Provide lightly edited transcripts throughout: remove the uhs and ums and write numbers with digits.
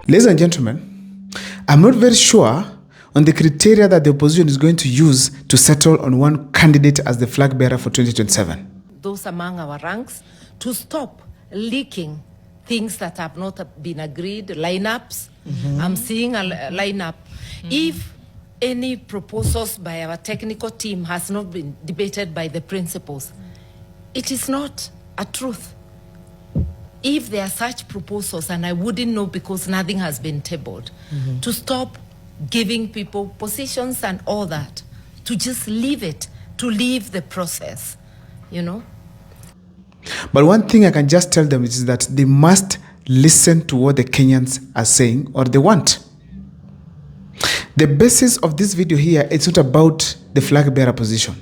Ladies and gentlemen, I'm not very sure on the criteria that the opposition is going to use to settle on one candidate as the flag bearer for 2027. Those among our ranks to stop leaking things that have not been agreed, lineups. I'm seeing a lineup. If any proposals by our technical team has not been debated by the principals, it is not a truth. If there are such proposals, and I wouldn't know because nothing has been tabled, to stop giving people positions and all that, to just leave it, to leave the process, you know. But one thing I can just tell them is that they must listen to what the Kenyans are saying or they want. The basis of this video here, it's not about the flag bearer position.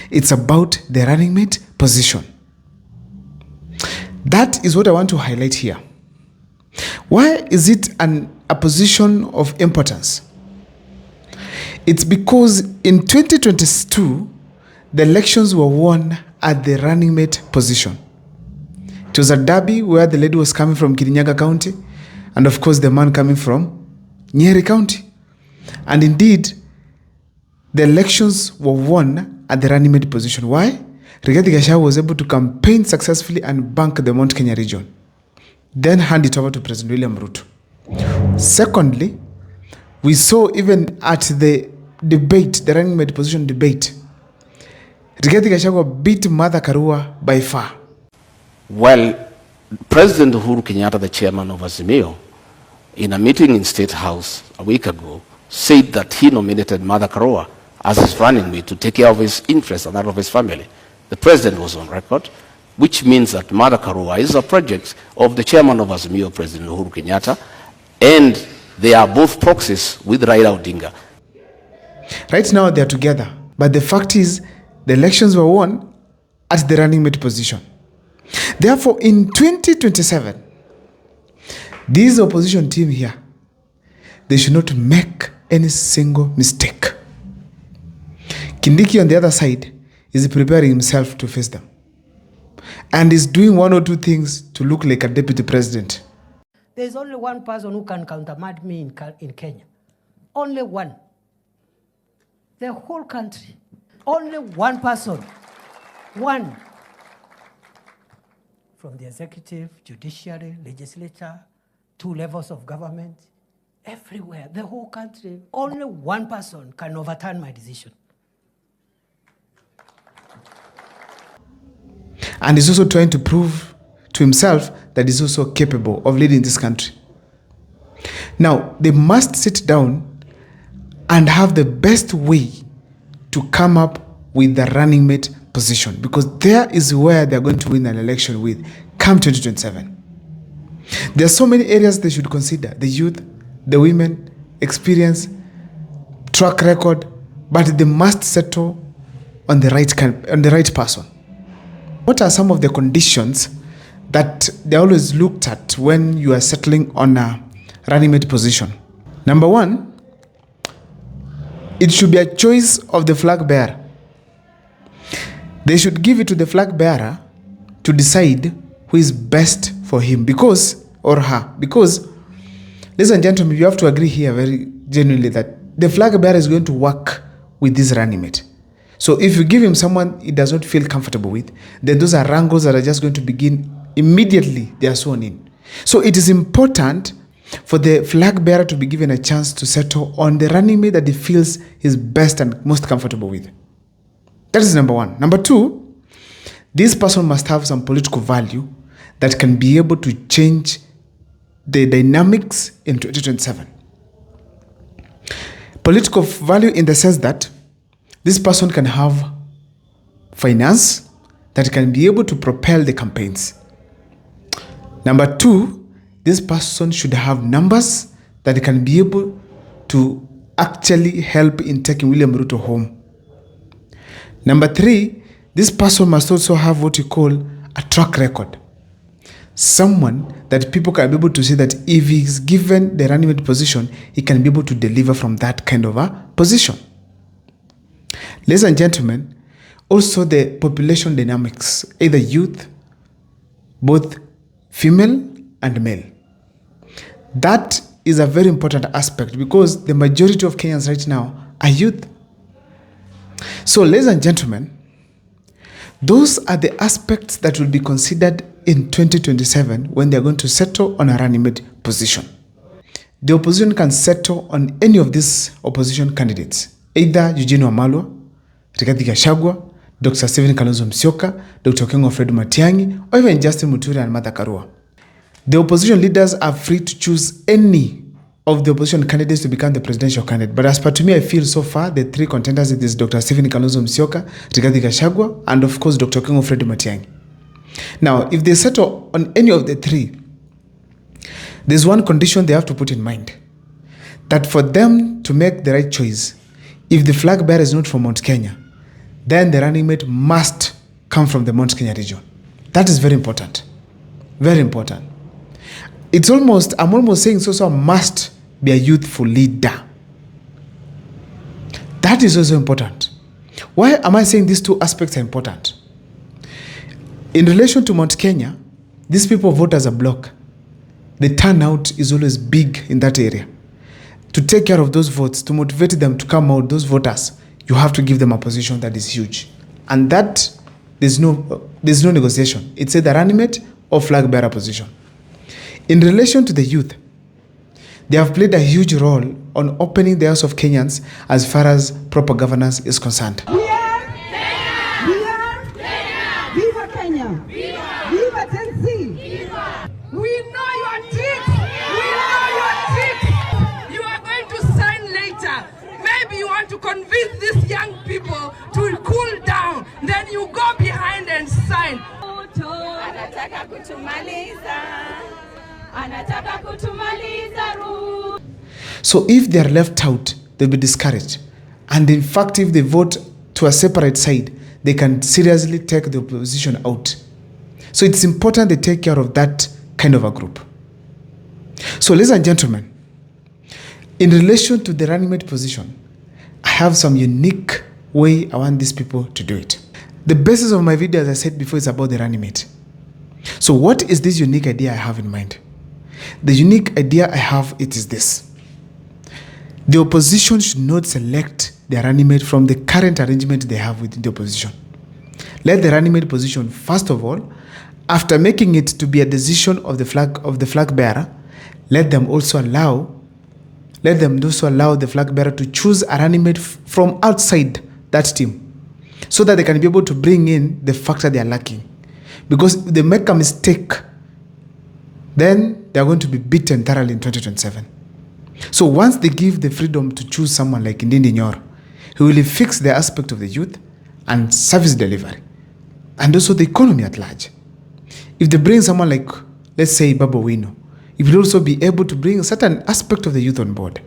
It's about the running mate position. That is what I want to highlight here. Why is it a position of importance? It's because in 2022, the elections were won at the running mate position. It was a derby where the lady was coming from Kirinyaga County, and of course the man coming from Nyeri County. And indeed, the elections were won at the running mate position. Why? Rigathi Gachagua was able to campaign successfully and bank the Mount Kenya region, then hand it over to President William Ruto. Secondly, we saw even at the debate, the running mate position debate, Rigathi Gachagua beat Martha Karua by far. Well, President Uhuru Kenyatta, the chairman of Azimio, in a meeting in State House a week ago, said that he nominated Martha Karua as his running mate to take care of his interests and that of his family. The president was on record, which means that Martha Karua is a project of the chairman of Azimio, President Uhuru Kenyatta, and they are both proxies with Raila Odinga. Right now they are together, but the fact is the elections were won at the running mate position. Therefore, in 2027, this opposition team here, they should not make any single mistake. Kindiki on the other side is preparing himself to face them and is doing one or two things to look like a deputy president. There's only one person who can countermand me in Kenya. Only one. The whole country. Only one person. One. From the executive, judiciary, legislature, 2 levels of government, everywhere, the whole country, only one person can overturn my decision. And he's also trying to prove to himself that he's also capable of leading this country. Now, they must sit down and have the best way to come up with the running mate position, because there is where they're going to win an election with come 2027. There are so many areas they should consider: the youth, the women, experience, track record, but they must settle on the right person. What are some of the conditions that they always looked at when you are settling on a running mate position? Number 1, it should be a choice of the flag bearer. They should give it to the flag bearer to decide who is best for him or her. Because, ladies and gentlemen, you have to agree here very genuinely that the flag bearer is going to work with this running mate. So if you give him someone he does not feel comfortable with, then those are wrangles that are just going to begin immediately they are sworn in. So it is important for the flag bearer to be given a chance to settle on the running mate that he feels is best and most comfortable with. That is number 1. Number 2, this person must have some political value that can be able to change the dynamics in 2027. Political value in the sense that this person can have finance that can be able to propel the campaigns. Number 2, this person should have numbers that can be able to actually help in taking William Ruto home. Number 3, this person must also have what you call a track record. Someone that people can be able to say that if he is given the running mate position, he can be able to deliver from that kind of a position. Ladies and gentlemen, also the population dynamics, either youth, both female and male. That is a very important aspect because the majority of Kenyans right now are youth. So, ladies and gentlemen, those are the aspects that will be considered in 2027 when they are going to settle on a running mate position. The opposition can settle on any of these opposition candidates, either Eugene Wamalwa, Rigathi Gachagua, Dr. Stephen Kalonzo Musyoka, Dr. Okengo Fred Matiang'i, or even Justin Muturi and Martha Karua. The opposition leaders are free to choose any of the opposition candidates to become the presidential candidate. But as per to me, I feel so far, the three contenders, it is Dr. Stephen Kalonzo Musyoka, Rigathi Gachagua, and of course, Dr. Okengo Fred Matiang'i. Now, if they settle on any of the three, there's one condition they have to put in mind. That for them to make the right choice, if the flag bearer is not from Mount Kenya, then the running mate must come from the Mount Kenya region. That is very important. Very important. I'm almost saying so must be a youthful leader. That is also important. Why am I saying these two aspects are important? In relation to Mount Kenya, these people vote as a bloc. The turnout is always big in that area. To take care of those votes, to motivate them to come out, those voters, you have to give them a position that is huge. And that, there's no negotiation. It's either running mate or flag bearer position. In relation to the youth, they have played a huge role on opening the eyes of Kenyans as far as proper governance is concerned. We are Kenya! We are Kenya! Viva Kenya! Viva! Viva Tennessee! Viva! We know your tricks! We know your tricks! You are going to sign later. Maybe you want to convince these young people to cool down. Then you go behind and sign. Anataka kutumaliza. Anataka kutumaliza. So if they are left out, they'll be discouraged. And in fact, if they vote to a separate side, they can seriously take the opposition out. So it's important they take care of that kind of a group. So ladies and gentlemen, in relation to the running mate position, I have some unique way I want these people to do it. The basis of my video, as I said before, is about the running mate. So what is this unique idea I have in mind? The unique idea I have, it is this. The opposition should not select their running mate from the current arrangement they have within the opposition. Let the running mate position, first of all, after making it to be a decision of the flag bearer, let them also allow the flag bearer to choose a running mate from outside that team, so that they can be able to bring in the factor they are lacking. Because if they make a mistake, then they are going to be beaten thoroughly in 2027. So once they give the freedom to choose someone like Ndindi Nyoro, he will fix the aspect of the youth and service delivery, and also the economy at large. If they bring someone like, let's say, Babu Wino, he will also be able to bring a certain aspect of the youth on board.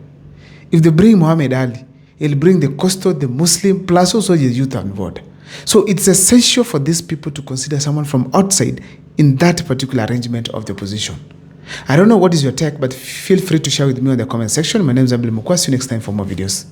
If they bring Muhammad Ali, he'll bring the coastal, the Muslim, plus also the youth on board. So it's essential for these people to consider someone from outside in that particular arrangement of the opposition. I don't know what is your take, but feel free to share with me in the comment section. My name is Abel Mukwa. See you next time for more videos.